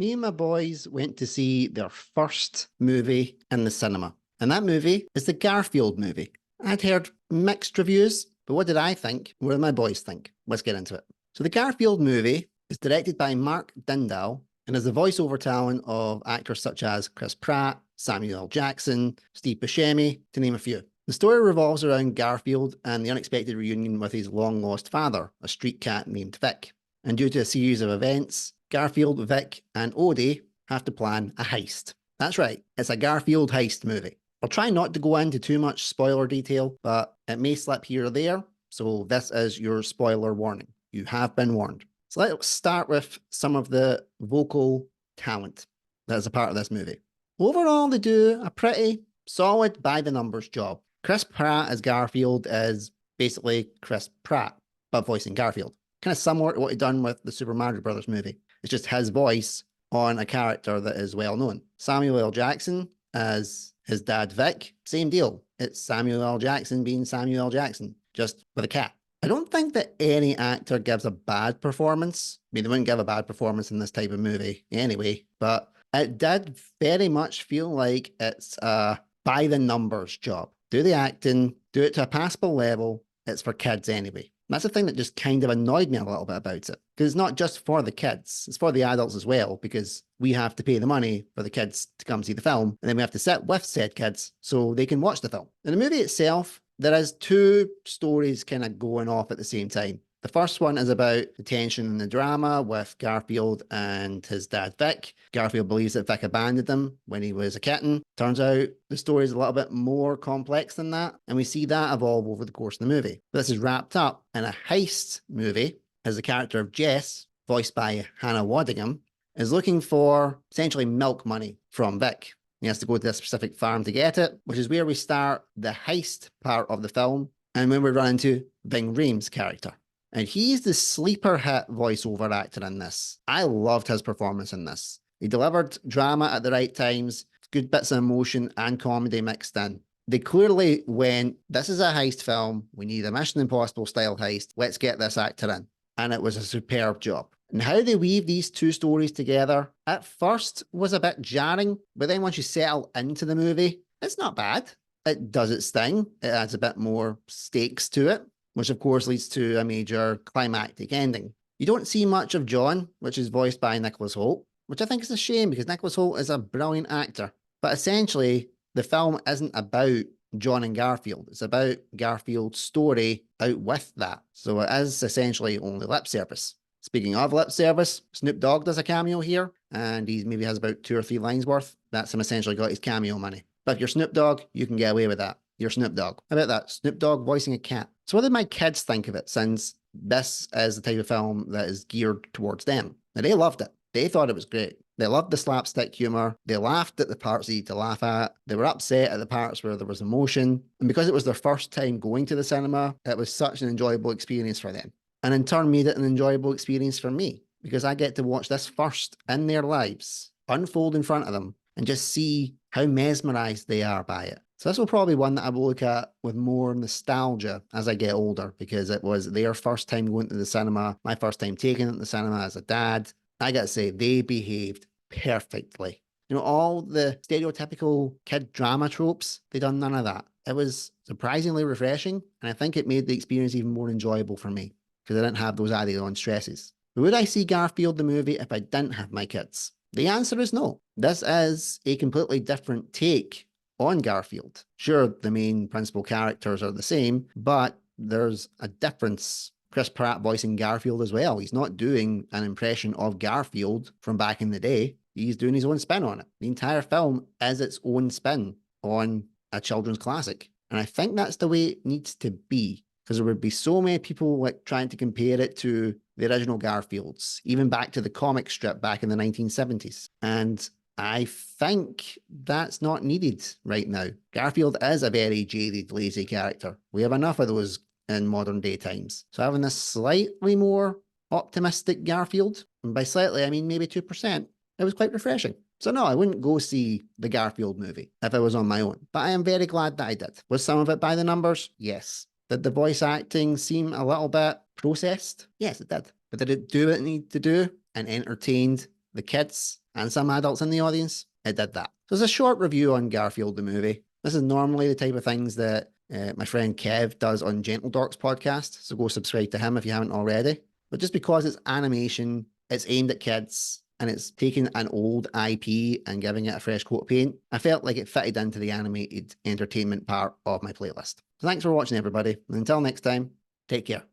me and my boys went to see their first movie in the cinema. And that movie is the Garfield movie. I'd heard mixed reviews, but what did I think? What did my boys think? Let's get into it. So the Garfield movie is directed by Mark Dindal and has the voiceover talent of actors such as Chris Pratt, Samuel L. Jackson, Steve Buscemi, to name a few. The story revolves around Garfield and the unexpected reunion with his long-lost father, a street cat named Vic. And due to a series of events, Garfield, Vic, and Odie have to plan a heist. That's right, it's a Garfield heist movie. I'll try not to go into too much spoiler detail, but it may slip here or there, so this is your spoiler warning. You have been warned. So let's start with some of the vocal talent that is a part of this movie. Overall, they do a pretty solid by-the-numbers job. Chris Pratt as Garfield is basically Chris Pratt, but voicing Garfield. Kind of similar to what he'd done with the Super Mario Brothers movie. It's just his voice on a character that is well known. Samuel L. Jackson as his dad Vic, same deal. It's Samuel L. Jackson being Samuel L. Jackson, just with a cat. I don't think that any actor gives a bad performance. I mean, they wouldn't give a bad performance in this type of movie anyway, but it did very much feel like it's a by-the-numbers job. Do the acting, do it to a passable level. It's for kids anyway. That's the thing that just kind of annoyed me a little bit about it. Because it's not just for the kids, it's for the adults as well, because we have to pay the money for the kids to come see the film, and then we have to sit with said kids so they can watch the film. In the movie itself, there is two stories kind of going off at the same time. The first one is about the tension and the drama with Garfield and his dad, Vic. Garfield believes that Vic abandoned him when he was a kitten. Turns out the story is a little bit more complex than that, and we see that evolve over the course of the movie. This is wrapped up in a heist movie as the character of Jess, voiced by Hannah Waddingham, is looking for essentially milk money from Vic. He has to go to a specific farm to get it, which is where we start the heist part of the film, and when we run into Ving Rhames' character. And he's the sleeper hit voiceover actor in this. I loved his performance in this. He delivered drama at the right times, good bits of emotion and comedy mixed in. They clearly went, this is a heist film, we need a Mission Impossible style heist, let's get this actor in. And it was a superb job. And how they weave these two stories together at first was a bit jarring, but then once you settle into the movie, it's not bad. It does its thing. It adds a bit more stakes to it, which of course leads to a major climactic ending. You don't see much of John, which is voiced by Nicholas Hoult, which I think is a shame because Nicholas Hoult is a brilliant actor. But essentially, the film isn't about John and Garfield. It's about Garfield's story out with that. So it is essentially only lip service. Speaking of lip service, Snoop Dogg does a cameo here, and he maybe has about 2 or 3 lines worth. That's him essentially got his cameo money. But if you're Snoop Dogg, you can get away with that. You're Snoop Dogg. How about that? Snoop Dogg voicing a cat. So what did my kids think of it, since this is the type of film that is geared towards them? Now, they loved it. They thought it was great. They loved the slapstick humor. They laughed at the parts they need to laugh at. They were upset at the parts where there was emotion. And because it was their first time going to the cinema, it was such an enjoyable experience for them. And in turn made it an enjoyable experience for me, because I get to watch this first in their lives unfold in front of them and just see how mesmerized they are by it. So this will probably be one that I will look at with more nostalgia as I get older, because it was their first time going to the cinema, my first time taking it to the cinema as a dad. I gotta say, they behaved perfectly. You know, all the stereotypical kid drama tropes, they done none of that. It was surprisingly refreshing, and I think it made the experience even more enjoyable for me, because I didn't have those added on stresses. But would I see Garfield the movie if I didn't have my kids? The answer is no. This is a completely different take on Garfield. Sure, the main principal characters are the same, but there's a difference. Chris Pratt voicing Garfield as well. He's not doing an impression of Garfield from back in the day. He's doing his own spin on it. The entire film is its own spin on a children's classic. And I think that's the way it needs to be, because there would be so many people like trying to compare it to the original Garfields, even back to the comic strip back in the 1970s. And I think that's not needed right now. Garfield is a very jaded, lazy character. We have enough of those in modern day times. So having this slightly more optimistic Garfield, and by slightly I mean maybe 2%, it was quite refreshing. So no, I wouldn't go see the Garfield movie if I was on my own, but I am very glad that I did. Was some of it by the numbers? Yes. Did the voice acting seem a little bit processed? Yes, it did. But did it do what it needed to do and entertained the kids and some adults in the audience, it did that. So it's a short review on Garfield the movie. This is normally the type of things that my friend Kev does on Gentle Dorks podcast, so go subscribe to him if you haven't already. But just because it's animation, it's aimed at kids, and it's taking an old IP and giving it a fresh coat of paint, I felt like it fitted into the animated entertainment part of my playlist. So thanks for watching, everybody. And until next time, take care.